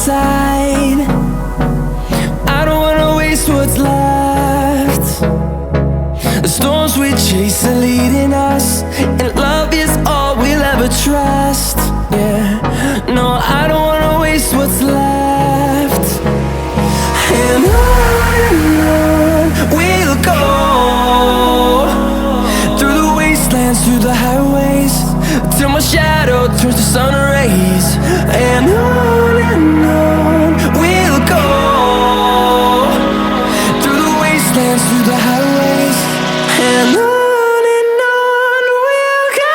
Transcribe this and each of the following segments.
side. I don't wanna waste what's left. The storms we chase are leading us, and love is all we'll ever trust. Yeah, no, I don't wanna waste what's left. And on we'll go, through the wastelands, through the highways, till my shadow turns to sun rays. And on we'll go, through the wastelands, through the highways, and on we'll go.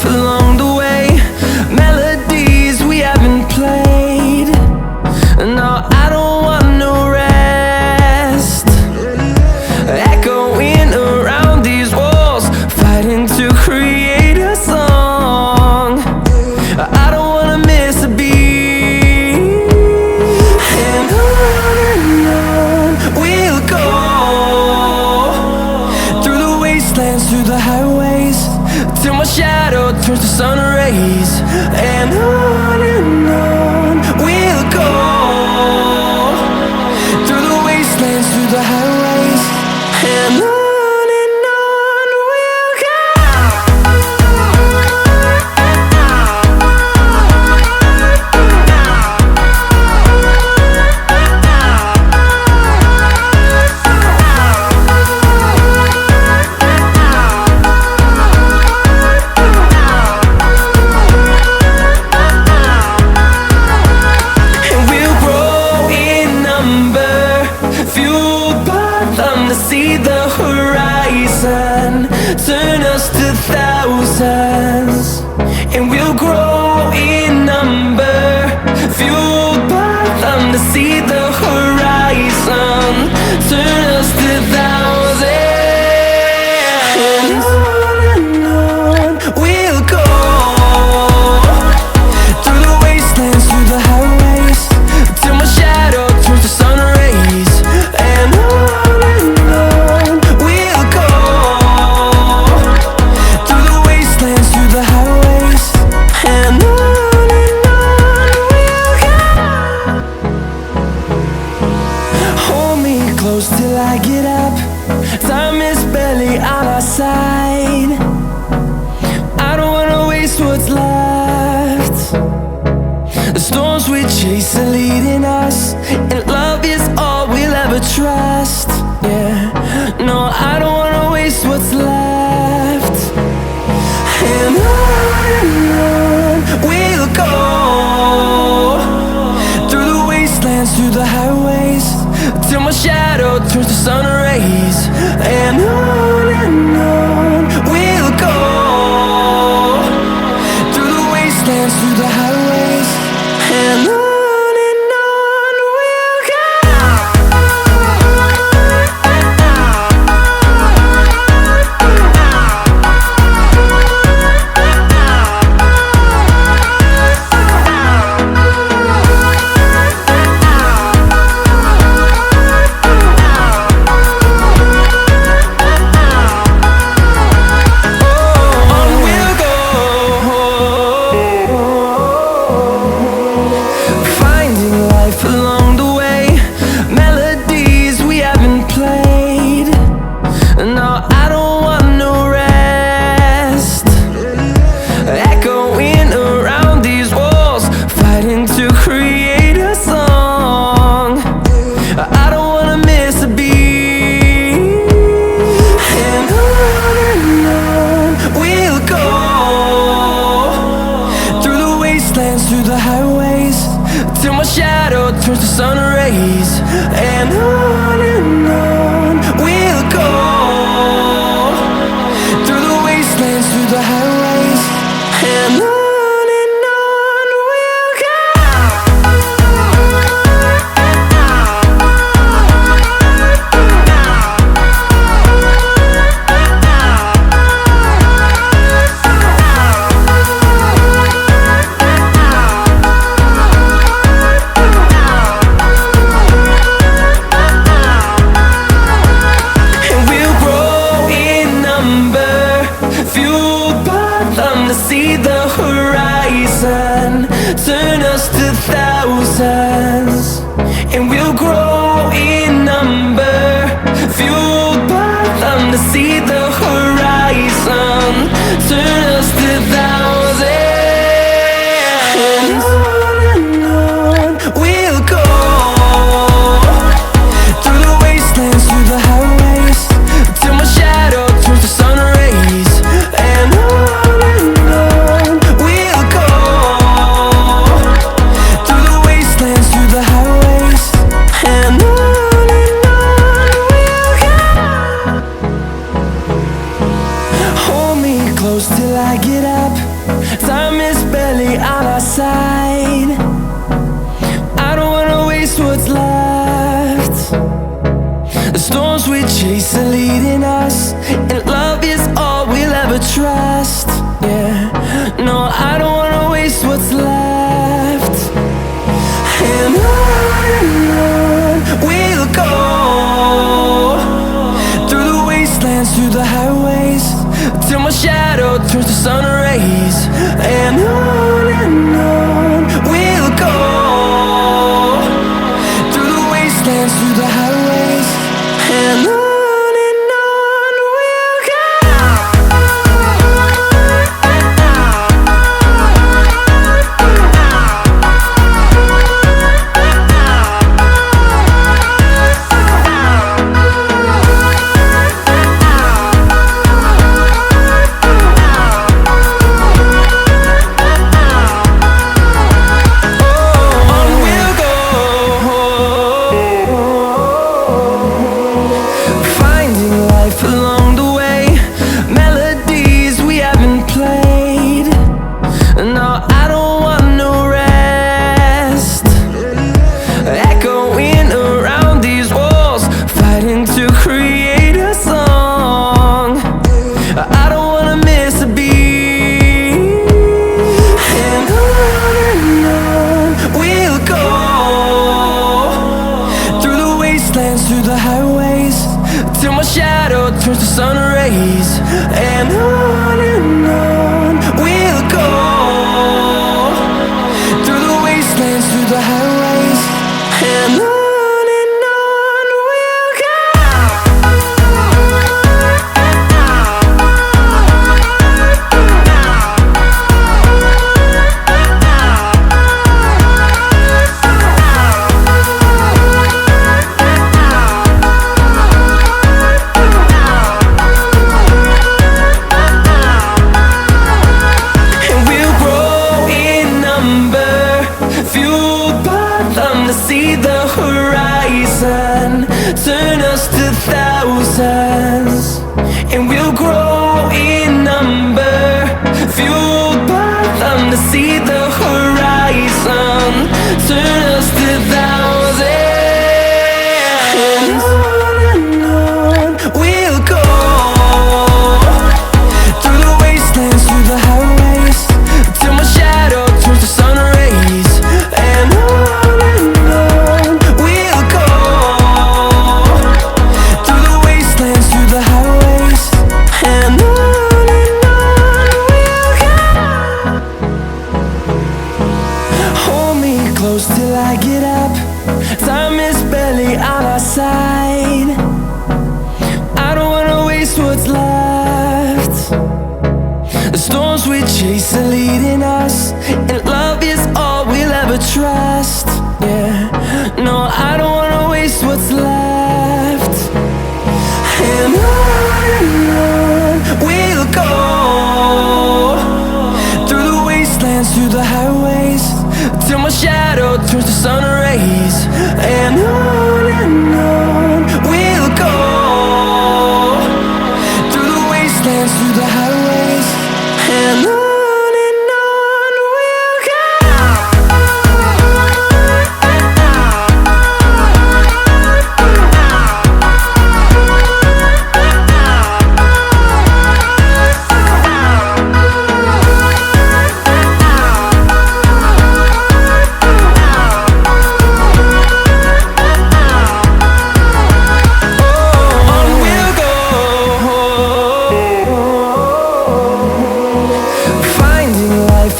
Along the way, melodies we haven't played. No, I don't want no rest. Echoing around these walls, fighting to create a song. I don't wanna miss a beat. And on we'll go, through the wastelands, through the highways, till my shadow turns to sun rays. And on we'll go, through the wastelands, through the highways, and on we'll go. See the horizon turn us to thousands, and we'll grow in number, fueled by them. To see the horizon turn us to thousands, and on we'll go, through the wastelands, through the highways, till my shadow turns to sun rays. And close till I get up, time is barely on our side. I don't wanna waste what's left. The storms we chase are leading us, and love is all we'll ever trust. Yeah, no, I don't wanna waste what's left. And on we'll go, through the wastelands, through the highways, till my shadow turns to sun rays. And on we'll go, through the wastelands, through the highways, and on. Along the way, melodies we haven't played. No, I don't want no rest. Echoing around these walls, fighting to create a song. I don't wanna miss a beat. And on we'll go, through the wastelands, through the highways, till my shadow turns to sun rays. And on we'll go, through the wastelands, through the highways, and on. waste what's left. The storms we chase are leading us, and love is all we'll ever trust. Yeah, no, I don't wanna waste what's left. And on we'll go, through the wastelands, through the highways, till my shadow turns to sun rays. And on we'll go, through the wastelands, through the highways, and on we'll go. Along the way, melodies we haven't played. No, I don't want no rest. Echoing around these walls, fighting to create a song. I don't wanna miss a beat. And on we'll go, through the wastelands, through the highways, till my shadow turns to sun rays. And on we'll go, through the wastelands, through the highways, and on we'll go. See the horizon turn us to thousands, and we'll grow in number, fueled by them to see the horizon turn us to thousands. And on we'll go, through the wastelands, through the highways, till my shadow turns to sun rays. And on we'll go, through the wastelands, through the highways, and on we'll go. Hold me close till I get up. Time is barely on our side. I don't wanna waste what's left. The storms we chase are leading us, and love is all we'll ever trust. Yeah, no, I don't wanna waste what's left. And on we'll go, through the wastelands, through the highways, till my shadow turns to sun rays. And on we'll go, through the wastelands, through the highways, and on.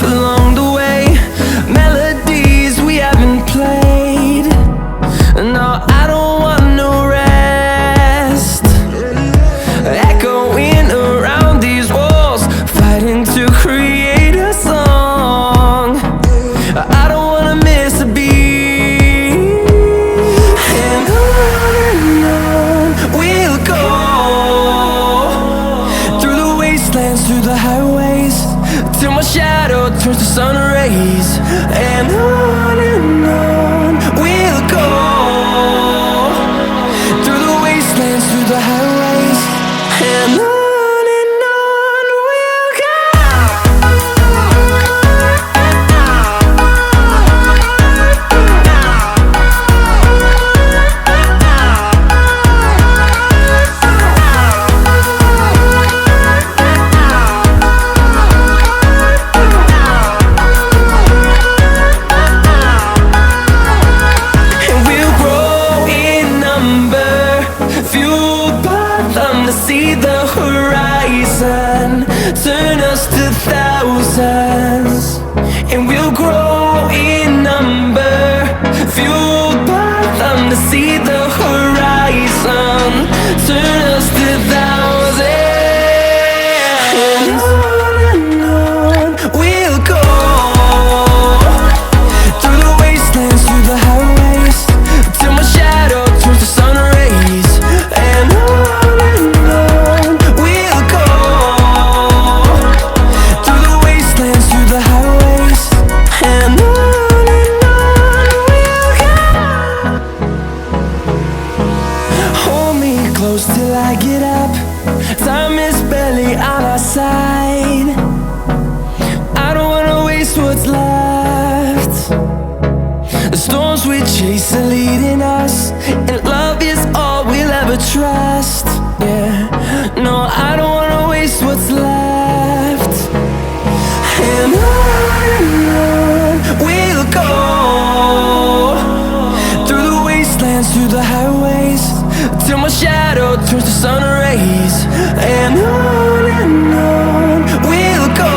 Along the way, melodies we haven't played. No, I don't want no rest. Echoing around these walls, fighting to create a song. I don't wanna miss a beat. And on we'll go, through the wastelands, through the highways, till my shadow turns to sun rays. And on we'll go, through the wastelands, through the highways, and on. side. I don't wanna waste what's left. The storms we chase are leading us, and love is all we'll ever trust. Yeah, no, I don't wanna waste what's left. And on we'll go, through the wastelands, through the highways, till my shadow turns to sun rays. And on we'll go,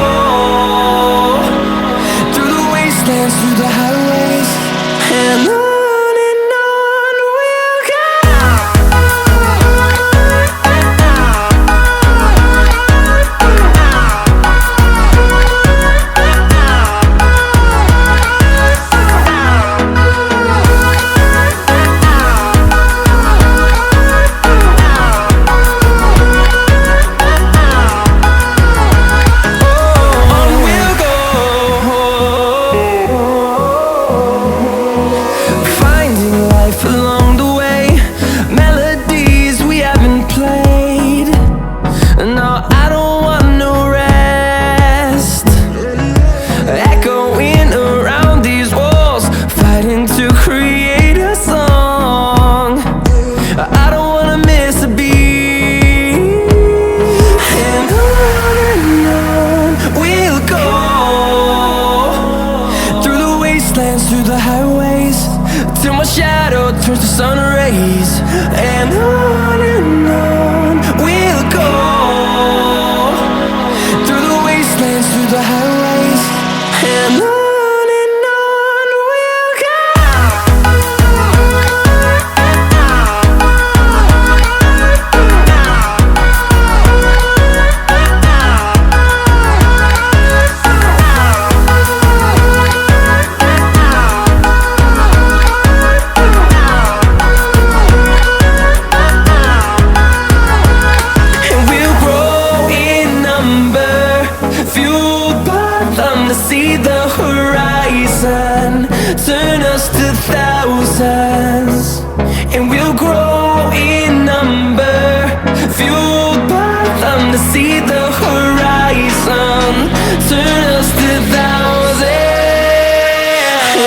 through the wastelands, through the highways, and on. Along the way, melodies we haven't played. No, I don't want no rest. Echoing around these walls, fighting to create a song. I don't wanna miss a beat. And on we'll go, through the wastelands, through the highways, till my shadow turns to sun rays. And on we'll go, through the wastelands, through the highways, and on. See the horizon turn us to thousands, and we'll grow in number, fueled by them. To see the horizon turn us to thousands,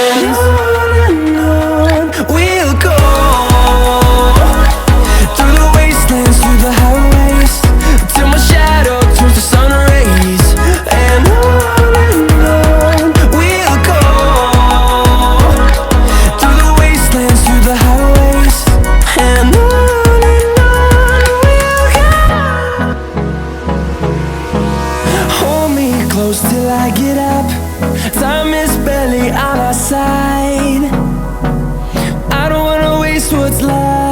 and on we'll go, through the wastelands, through the highways, till my shadow turns to sun rays. And close till I get up, time is barely on our side. I don't wanna waste what's left.